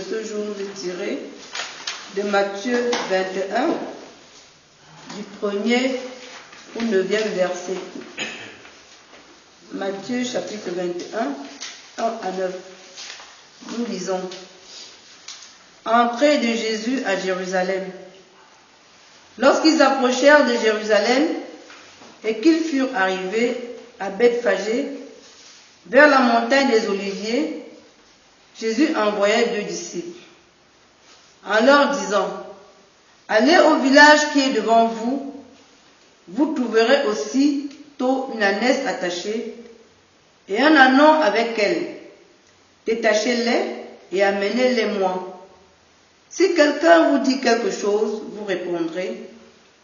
ce jour nous est tiré de Matthieu 21, du 1er au 9e verset. Matthieu chapitre 21, 1 à 9. Nous lisons. Entrée de Jésus à Jérusalem. Lorsqu'ils approchèrent de Jérusalem et qu'ils furent arrivés à Bethphagée, vers la montagne des Oliviers, Jésus envoya 2 disciples, en leur disant, « Allez au village qui est devant vous, vous trouverez aussitôt une ânesse attachée et un ânon avec elle. Détachez-les et amenez-les moi. Si quelqu'un vous dit quelque chose, vous répondrez,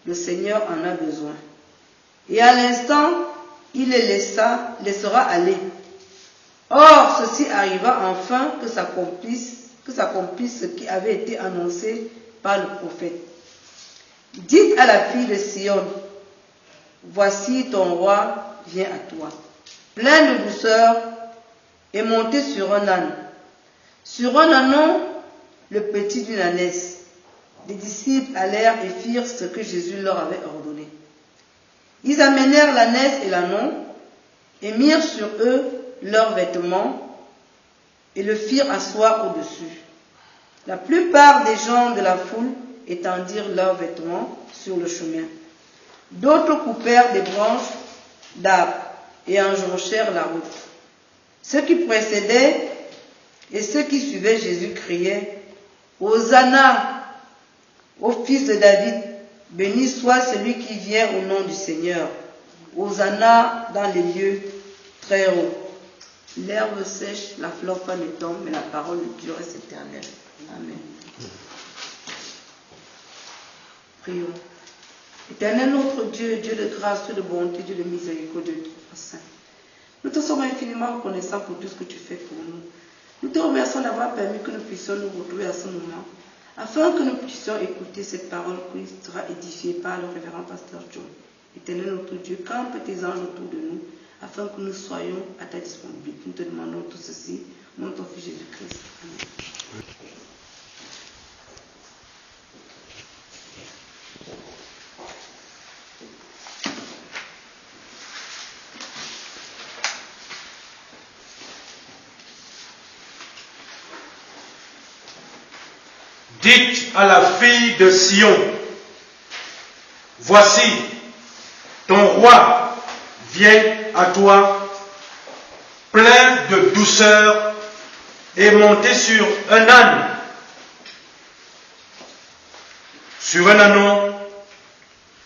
le Seigneur en a besoin. » Et à l'instant, il les laissera aller. Or, ceci arriva enfin que s'accomplisse ce qui avait été annoncé par le prophète. Dites à la fille de Sion, voici ton roi vient à toi, plein de douceur, et monté sur un âne. Sur un ânon, le petit d'une ânesse. Les disciples allèrent et firent ce que Jésus leur avait ordonné. Ils amenèrent l'ânesse et l'ânon, et mirent sur eux leurs vêtements, et le firent asseoir au-dessus. La plupart des gens de la foule étendirent leurs vêtements sur le chemin. D'autres coupèrent des branches d'arbres et enjonchèrent la route. Ceux qui précédaient et ceux qui suivaient Jésus criaient, « Hosanna au fils de David, béni soit celui qui vient au nom du Seigneur. Hosanna dans les lieux très hauts. » L'herbe sèche, la fleur fan et tombe, mais la parole de Dieu reste éternelle. Amen. Prions. Éternel notre Dieu, Dieu de grâce, Dieu de bonté, Dieu de miséricorde, Dieu de saint. Nous te sommes infiniment reconnaissants pour tout ce que tu fais pour nous. Nous te remercions d'avoir permis que nous puissions nous retrouver à ce moment, afin que nous puissions écouter cette parole qui sera édifiée par le révérend pasteur John. Éternel notre Dieu, campe tes anges autour de nous, afin que nous soyons à ta disponibilité. Nous te demandons tout ceci, au nom de ton Fils Jésus-Christ. Amen. Dites à la fille de Sion, voici, ton roi vient à toi, plein de douceur et monté sur un âne, sur un ânon,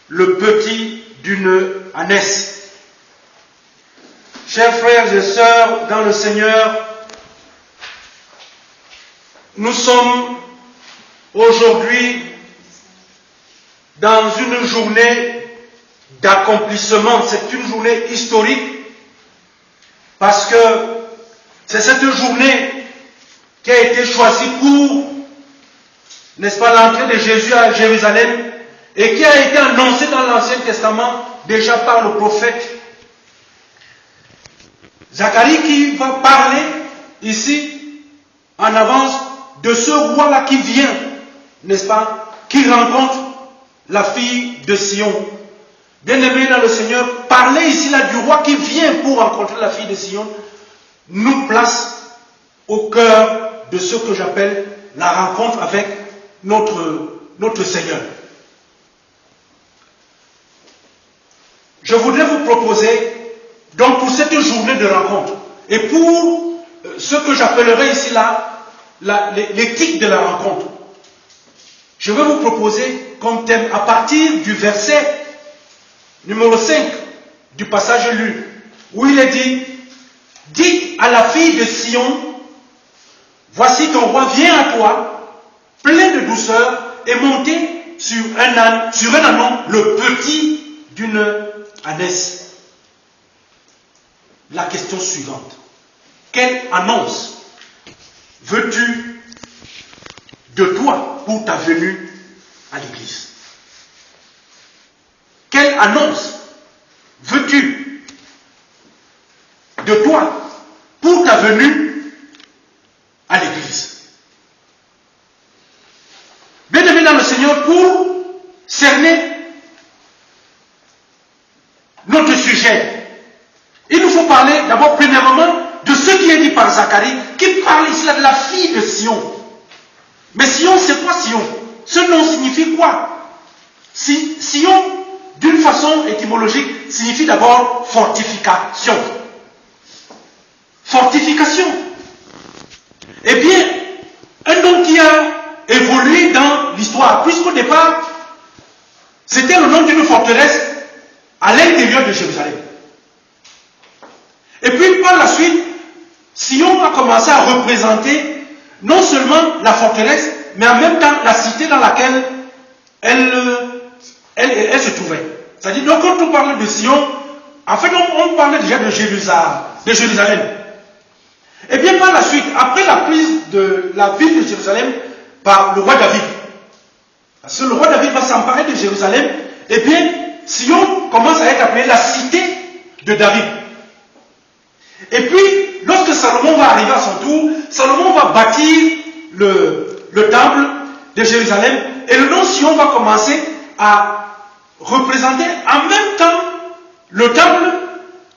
le petit d'une ânesse. Chers frères et sœurs dans le Seigneur, nous sommes aujourd'hui dans une journée d'accomplissement. C'est une journée historique parce que c'est cette journée qui a été choisie pour, n'est-ce pas, l'entrée de Jésus à Jérusalem et qui a été annoncée dans l'Ancien Testament déjà par le prophète Zacharie, qui va parler ici en avance de ce roi-là qui vient, n'est-ce pas, qui rencontre la fille de Sion. Bien-aimés dans le Seigneur, parler ici là du roi qui vient pour rencontrer la fille de Sion nous place au cœur de ce que j'appelle la rencontre avec notre Seigneur. Je voudrais vous proposer, donc pour cette journée de rencontre, et pour ce que j'appellerai ici là, l'éthique de la rencontre, je vais vous proposer comme thème, à partir du verset numéro 5 du passage lu, où il est dit, dites à la fille de Sion, voici ton roi vient à toi, plein de douceur, et monté sur un ânon, le petit d'une ânesse. La question suivante, quelle annonce veux-tu de toi pour ta venue à l'église? Quelle annonce veux-tu de toi pour ta venue à l'église? Seigneur pour cerner notre sujet. Il nous faut parler d'abord premièrement de ce qui est dit par Zacharie, qui parle ici là de la fille de Sion. Mais Sion, c'est quoi Sion? Ce nom signifie quoi? Sion, d'une façon étymologique, signifie d'abord fortification. Fortification. Eh bien, un nom qui a évolué dans l'histoire, puisqu'au départ, c'était le nom d'une forteresse à l'intérieur de Jérusalem. Et puis, par la suite, Sion a commencé à représenter non seulement la forteresse, mais en même temps la cité dans laquelle elle se trouvait. C'est-à-dire, donc, quand on parle de Sion, en fait, on parlait déjà de Jérusalem. Et bien, par la suite, après la prise de la ville de Jérusalem par le roi David, parce que le roi David va s'emparer de Jérusalem, et bien, Sion commence à être appelée la cité de David. Et puis, lorsque Salomon va arriver à son tour, Salomon va bâtir le temple de Jérusalem, et le nom Sion va commencer à représenter en même temps le temple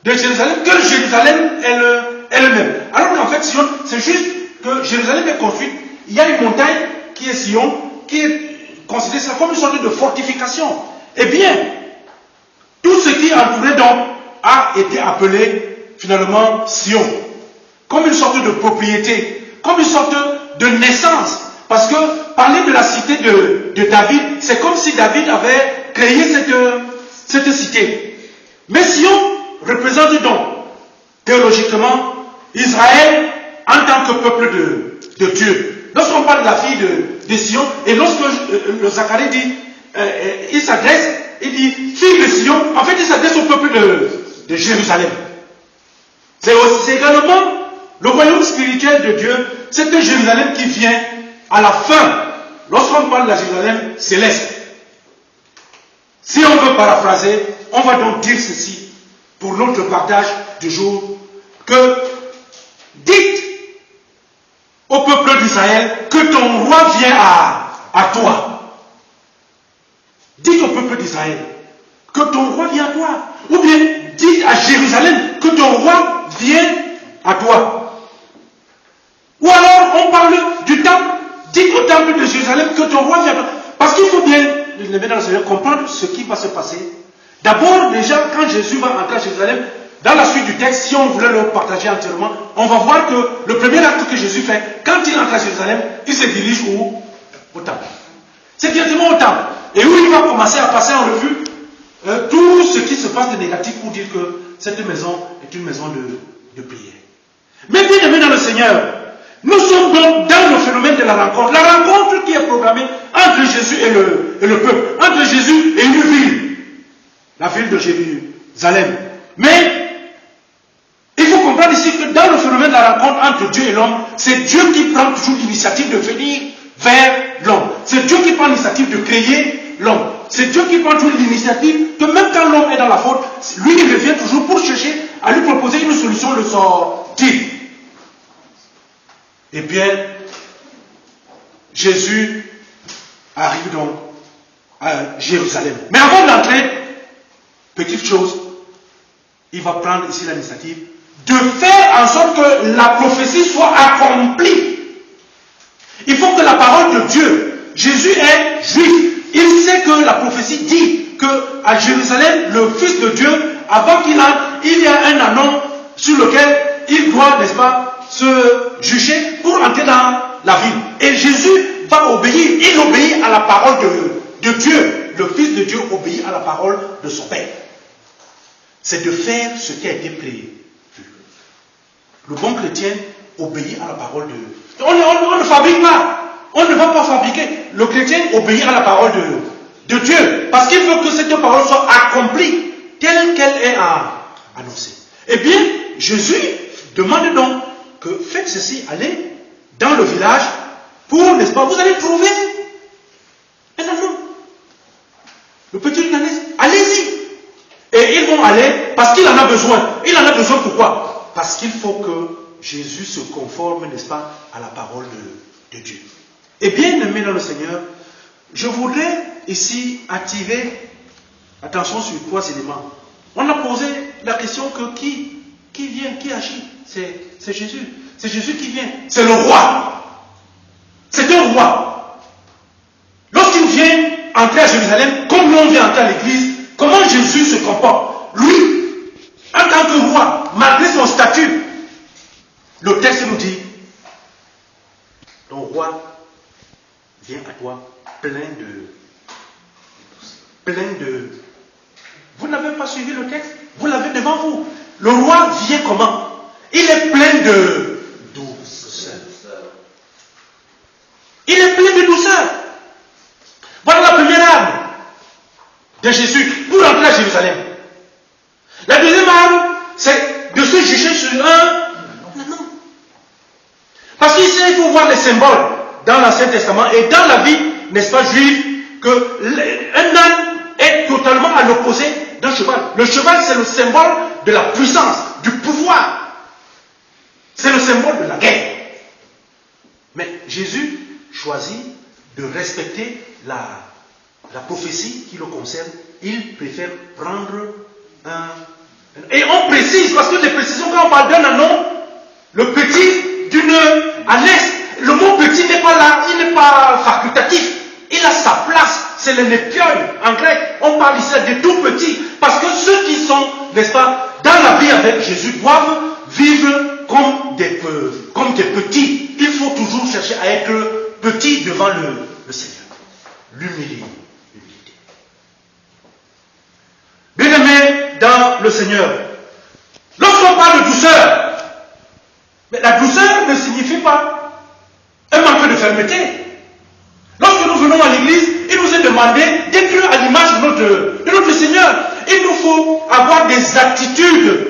de Jérusalem que Jérusalem elle-même. Alors qu'en fait, Sion, c'est juste que Jérusalem est construite, il y a une montagne qui est Sion, qui est considérée comme une sorte de fortification. Eh bien, tout ce qui entourait donc a été appelé finalement Sion, comme une sorte de propriété, comme une sorte de naissance. Parce que parler de la cité de David, c'est comme si David avait créé cette cité. Mais Sion représente donc, théologiquement, Israël en tant que peuple de Dieu. Lorsqu'on parle de la fille de Sion, et lorsque le Zacharie dit, il s'adresse, il dit, fille de Sion, en fait il s'adresse au peuple de Jérusalem. C'est également le royaume spirituel de Dieu, cette Jérusalem qui vient à la fin, lorsqu'on parle de la Jérusalem céleste. Si on veut paraphraser, on va donc dire ceci pour notre partage du jour, que dites au peuple d'Israël que ton roi vient à toi. Dites au peuple d'Israël que ton roi vient à toi. Ou bien dites à Jérusalem que ton roi vient à toi. Ou alors on parle du temple. Dites au temple de Jérusalem que ton roi vient à toi. Parce qu'il faut bien, dans le Seigneur, comprendre ce qui va se passer. D'abord, déjà, quand Jésus va entrer à Jérusalem, dans la suite du texte, si on voulait le partager entièrement, on va voir que le premier acte que Jésus fait, quand il entre à Jérusalem, il se dirige où? Au temple. C'est directement au temple. Et où il va commencer à passer en revue tout ce qui se passe de négatif pour dire que cette maison est une maison de prière. Mais bien aimé dans le Seigneur, nous sommes donc dans le phénomène de la rencontre qui est programmée entre Jésus et le peuple, entre Jésus et une ville, la ville de Jérusalem. Mais il faut comprendre ici que dans le phénomène de la rencontre entre Dieu et l'homme, c'est Dieu qui prend toujours l'initiative de venir vers l'homme. C'est Dieu qui prend l'initiative de créer l'homme. C'est Dieu qui prend toujours l'initiative que même quand l'homme est dans la faute, lui il revient toujours pour chercher à lui proposer une solution de sortie. Eh bien, Jésus arrive donc à Jérusalem. Mais avant d'entrer, petite chose, il va prendre ici l'initiative de faire en sorte que la prophétie soit accomplie. Il faut que la parole de Dieu, Jésus est juif, il sait que la prophétie dit qu'à Jérusalem, le Fils de Dieu, avant qu'il entre, il y a un anon sur lequel il doit, n'est-ce pas, se juger pour entrer dans la ville. Et Jésus va obéir, il obéit à la parole de Dieu. Le Fils de Dieu obéit à la parole de son Père. C'est de faire ce qui a été prévu. Le bon chrétien obéit à la parole de Dieu. On ne fabrique pas. On ne va pas fabriquer. Le chrétien obéit à la parole de Dieu. Parce qu'il veut que cette parole soit accomplie telle qu'elle est annoncée. Eh bien, Jésus demande donc que faites ceci, allez dans le village pour, n'est-ce pas, vous allez trouver un anon. Le petit journaliste, allez-y. Et ils vont aller parce qu'il en a besoin. Il en a besoin pourquoi? Parce qu'il faut que Jésus se conforme, n'est-ce pas, à la parole de Dieu. Et bien aimé dans le Seigneur, je voudrais ici attirer attention sur 3 éléments. On a posé la question que qui vient, qui agit? C'est Jésus. C'est Jésus qui vient. C'est le roi. C'est un roi. Lorsqu'il vient entrer à Jérusalem, comme nous on vient entrer à l'église, comment Jésus se comporte? Lui, en tant que roi, malgré son statut, le texte nous dit, ton roi vient à toi plein de... Vous n'avez pas suivi le texte? Vous l'avez devant vous. Le roi vient comment? Il est plein de douceur. Il est plein de douceur. Voilà la première arme de Jésus pour entrer à Jérusalem. La deuxième arme, c'est de se juger sur un homme. Parce qu'ici, il faut voir les symboles dans l'Ancien Testament et dans la vie, n'est-ce pas, juive, qu'un âne est totalement à l'opposé d'un cheval. Le cheval, c'est le symbole de la puissance, du pouvoir. C'est le symbole de la guerre. Mais Jésus choisit de respecter la prophétie qui le concerne. Il préfère prendre un... Et on précise, parce que les précisions, quand on parle d'un anon, le petit d'une ânesse, le mot petit n'est pas là, il n'est pas facultatif. Il a sa place, c'est le népion en grec. On parle ici des tout petits, parce que ceux qui sont, n'est-ce pas, dans la vie avec Jésus doivent vivre comme des petits. Il faut toujours chercher à être petit devant le Seigneur. L'humilité. Bien-aimé dans le Seigneur, lorsqu'on parle de douceur, mais la douceur ne signifie pas un manque de fermeté. Lorsque nous venons à l'église, il nous est demandé d'être à l'image de notre Seigneur. Il nous faut avoir des attitudes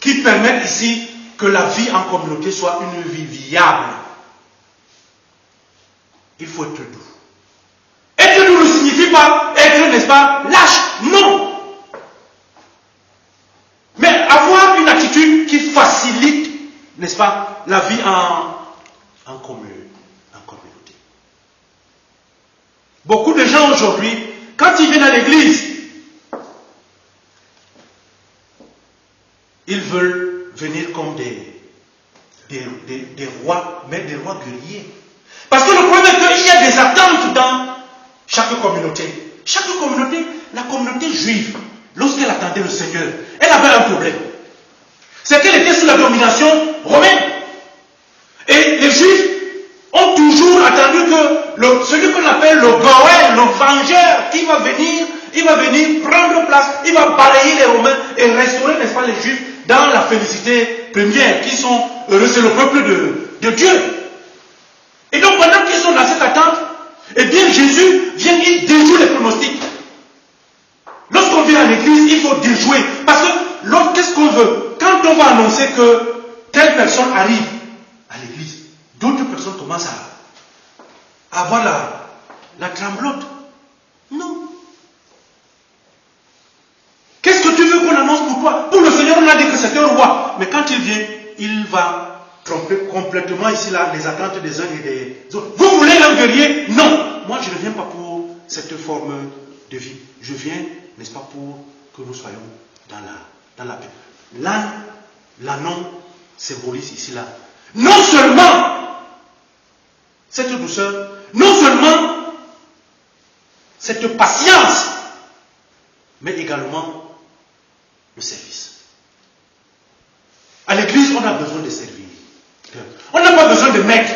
qui permettent ici que la vie en communauté soit une vie viable. Il faut être doux. Être doux ne signifie pas être, n'est-ce pas, lâche. Non. Mais avoir une attitude qui facilite, n'est-ce pas, la vie en communauté. Beaucoup de gens aujourd'hui, quand ils viennent à l'église, ils veulent venir comme des rois, mais des rois guerriers. Parce que le problème est qu'il y a des attentes dans chaque communauté. Chaque communauté, la communauté juive, lorsqu'elle attendait le Seigneur, elle avait un problème. C'est qu'elle était sous la domination romaine. Et les Juifs ont toujours attendu que celui qu'on appelle le Goël, le vengeur, qui va venir, il va venir prendre place, il va balayer les Romains et restaurer, n'est-ce pas, les Juifs dans la félicité première, qui sont heureux, c'est le peuple de Dieu. Et donc pendant qu'ils sont dans cette attente, eh bien Jésus vient, il déjoue les pronostics. Lorsqu'on vient à l'église, il faut déjouer. Parce que qu'est-ce qu'on veut? Quand on va annoncer que telle personne arrive à l'église, d'autres personnes commencent à avoir la tremblote. Non. Qu'est-ce que tu veux qu'on annonce pour toi? Pour le Seigneur, on a dit que c'était un roi. Mais quand il vient, il va tromper complètement ici là les attentes des uns et des autres. Vous voulez un guerrier? Non. Moi, je ne viens pas pour cette forme de vie. Je viens, n'est-ce pas, pour que nous soyons dans la paix. L'ânon symbolise ici là. Non seulement cette douceur, non seulement cette patience, mais également le service. À l'église, on a besoin de servir. On n'a pas besoin de maîtres.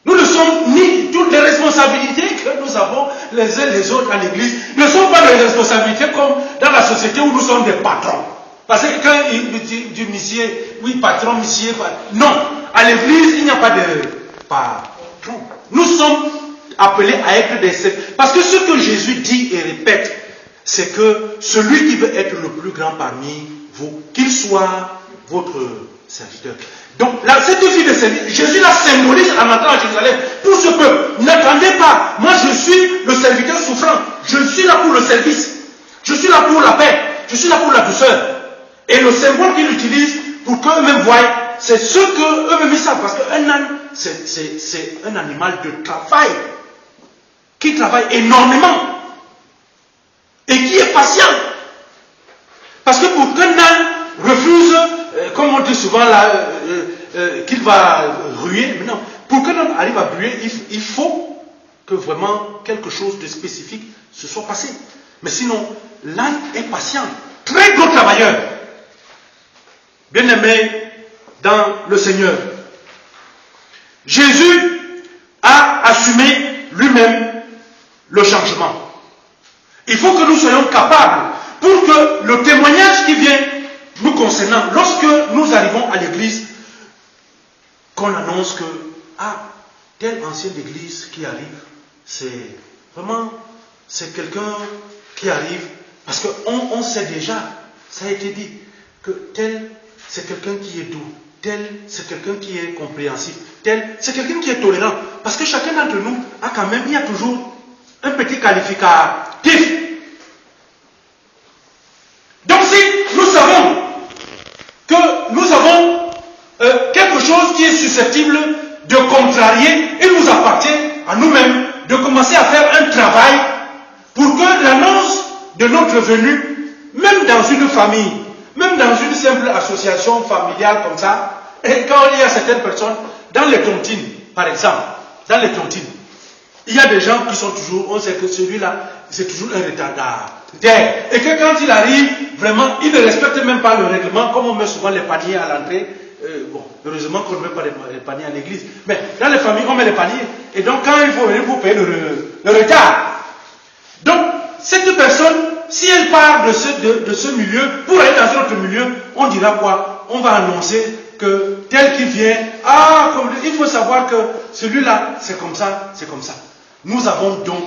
Nous ne sommes ni toutes les responsabilités que nous avons les uns les autres à l'église ne sont pas des responsabilités comme dans la société où nous sommes des patrons. Parce que quand il dit monsieur, oui patron, monsieur, non, à l'église il n'y a pas de patron. Nous sommes appelés à être des serviteurs. Parce que ce que Jésus dit et répète, c'est que celui qui veut être le plus grand parmi vous, qu'il soit votre serviteur. Donc, cette vie de service, Jésus la symbolise en entrant à Jérusalem pour ce peuple. N'attendez pas, moi je suis le serviteur souffrant. Je suis là pour le service. Je suis là pour la paix. Je suis là pour la douceur. Et le symbole qu'il utilise pour qu'eux-mêmes voient, c'est ce qu'eux-mêmes ils savent. Parce qu'un âne, c'est un animal de travail. qui travaille énormément et qui est patient. Parce que pour qu'un âne refuse, comme on dit souvent là, qu'il va ruer, mais non, pour qu'un âne arrive à ruer, il faut que vraiment quelque chose de spécifique se soit passé. Mais sinon, l'âne est patient, très gros travailleur. Bien-aimé dans le Seigneur, Jésus a assumé lui-même le changement. Il faut que nous soyons capables, pour que le témoignage qui vient nous concernant, lorsque nous arrivons à l'église, qu'on annonce que, telle ancienne église qui arrive, c'est vraiment, c'est quelqu'un qui arrive, parce qu'on sait déjà, ça a été dit, que tel, c'est quelqu'un qui est doux, tel, c'est quelqu'un qui est compréhensif, tel, c'est quelqu'un qui est tolérant, parce que chacun d'entre nous a quand même, il y a toujours un petit qualificatif. Donc si nous savons que nous avons quelque chose qui est susceptible de contrarier, il nous appartient à nous-mêmes de commencer à faire un travail pour que l'annonce de notre venue, même dans une famille, même dans une simple association familiale comme ça, et quand il y a certaines personnes, dans les tontines, par exemple, dans les tontines, il y a des gens qui sont toujours, on sait que celui-là, c'est toujours un retardataire. Et que quand il arrive, vraiment, il ne respecte même pas le règlement, comme on met souvent les paniers à l'entrée. Heureusement qu'on ne met pas les paniers à l'église. Mais dans les familles, on met les paniers. Et donc, quand il faut venir, vous payer le retard. Donc, cette personne, si elle part de ce milieu, pour aller dans un autre milieu, on dira quoi? On va annoncer que tel qui vient, il faut savoir que celui-là, c'est comme ça, c'est comme ça. Nous avons donc,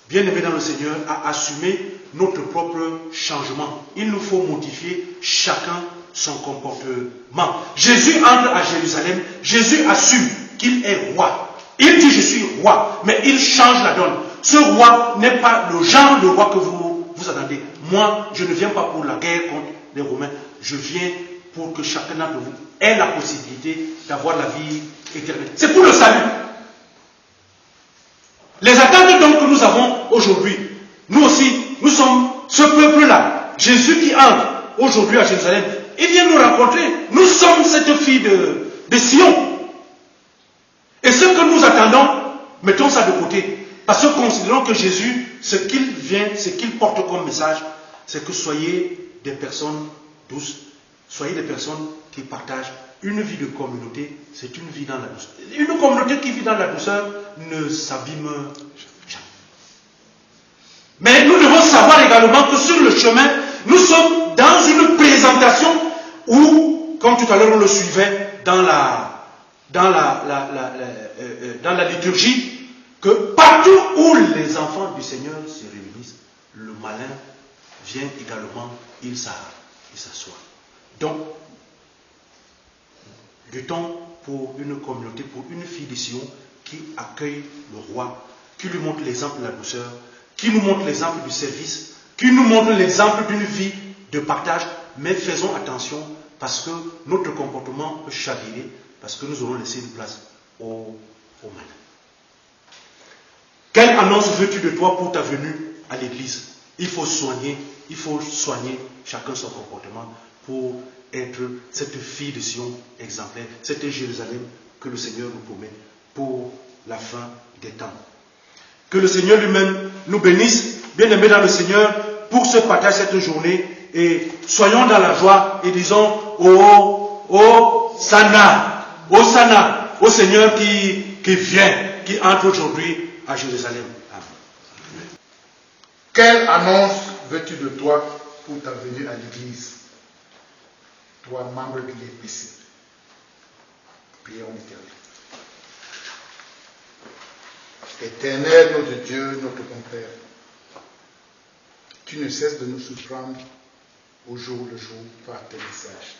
bien aimés dans le Seigneur, à assumer notre propre changement. Il nous faut modifier chacun son comportement. Jésus entre à Jérusalem, Jésus assume qu'il est roi. Il dit je suis roi, mais il change la donne. Ce roi n'est pas le genre de roi que vous attendez. Moi, je ne viens pas pour la guerre contre les Romains. Je viens pour que chacun d'entre vous ait la possibilité d'avoir la vie éternelle. C'est pour le salut. Les attentes donc que nous avons aujourd'hui, nous aussi, nous sommes ce peuple-là. Jésus qui entre aujourd'hui à Jérusalem, il vient nous rencontrer. Nous sommes cette fille de Sion. Et ce que nous attendons, mettons ça de côté. Parce que considérons que Jésus, ce qu'il vient, ce qu'il porte comme message, c'est que soyez des personnes douces, soyez des personnes qui partagent une vie de communauté, c'est une vie dans la douceur. Une communauté qui vit dans la douceur ne s'abîme jamais. Mais nous devons savoir également que sur le chemin, nous sommes dans une présentation où, comme tout à l'heure on le suivait dans la liturgie, que partout où les enfants du Seigneur se réunissent, le malin vient également, il s'assoit. Donc, du temps pour une communauté, pour une fille de Sion qui accueille le roi, qui lui montre l'exemple de la douceur, qui nous montre l'exemple du service, qui nous montre l'exemple d'une vie de partage. Mais faisons attention parce que notre comportement peut chavirer, parce que nous aurons laissé une place au malin. Quelle annonce veux-tu de toi pour ta venue à l'église? Il faut soigner chacun son comportement pour être cette fille de Sion exemplaire, cette Jérusalem que le Seigneur nous promet pour la fin des temps. Que le Seigneur lui-même nous bénisse, bien-aimés dans le Seigneur, pour ce partage cette journée, et soyons dans la joie et disons oh Sana, au Seigneur qui vient, qui entre aujourd'hui à Jérusalem. Amen. Quelle annonce veux-tu de toi pour ta venue à l'église? Toi, membre de l'Église. Prions l'Éternel. Éternel, notre Dieu, notre bon Père, tu ne cesses de nous surprendre au jour le jour par tes messages.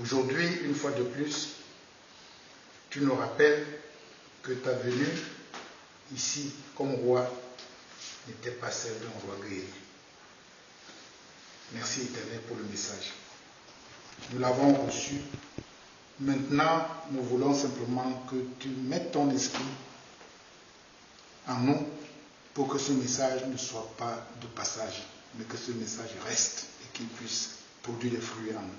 Aujourd'hui, une fois de plus, tu nous rappelles que ta venue ici comme roi n'était pas celle d'un roi guéri. Merci Éternel pour le message. Nous l'avons reçu. Maintenant, nous voulons simplement que tu mettes ton esprit en nous pour que ce message ne soit pas de passage, mais que ce message reste et qu'il puisse produire des fruits en nous.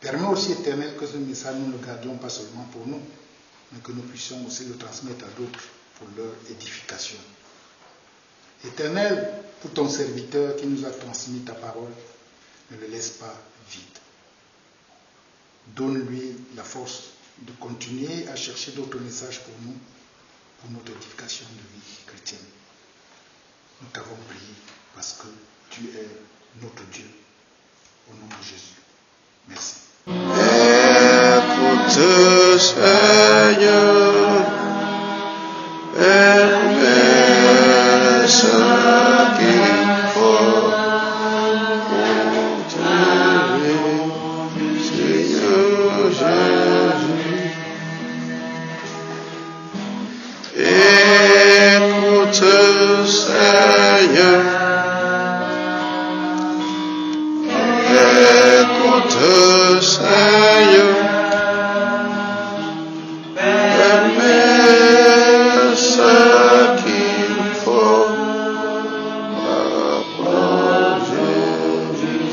Permets aussi, Éternel, que ce message, nous ne le gardions pas seulement pour nous, mais que nous puissions aussi le transmettre à d'autres pour leur édification. Éternel, pour ton serviteur qui nous a transmis ta parole, ne le laisse pas vide. Donne-lui la force de continuer à chercher d'autres messages pour nous, pour notre édification de vie chrétienne. Nous t'avons prié parce que tu es notre Dieu. Au nom de Jésus. Merci. Écoute, Seigneur, permets ce qu'il faut pour t'aimer, Seigneur Jésus. Écoute, Seigneur, écoute, Seigneur, permets ce qu'il faut approcher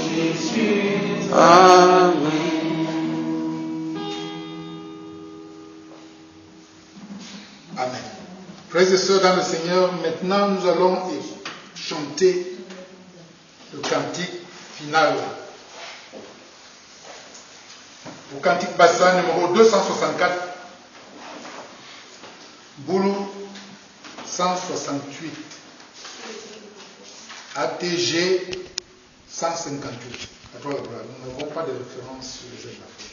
Jésus. Amen. Amen. Frères et sœurs dans le Seigneur, maintenant nous allons chanter le cantique final. Au cantique bassin numéro 264, Boulou 168, ATG 158. À toi la gloire. Nous n'avons pas de référence sur les aides d'Afrique.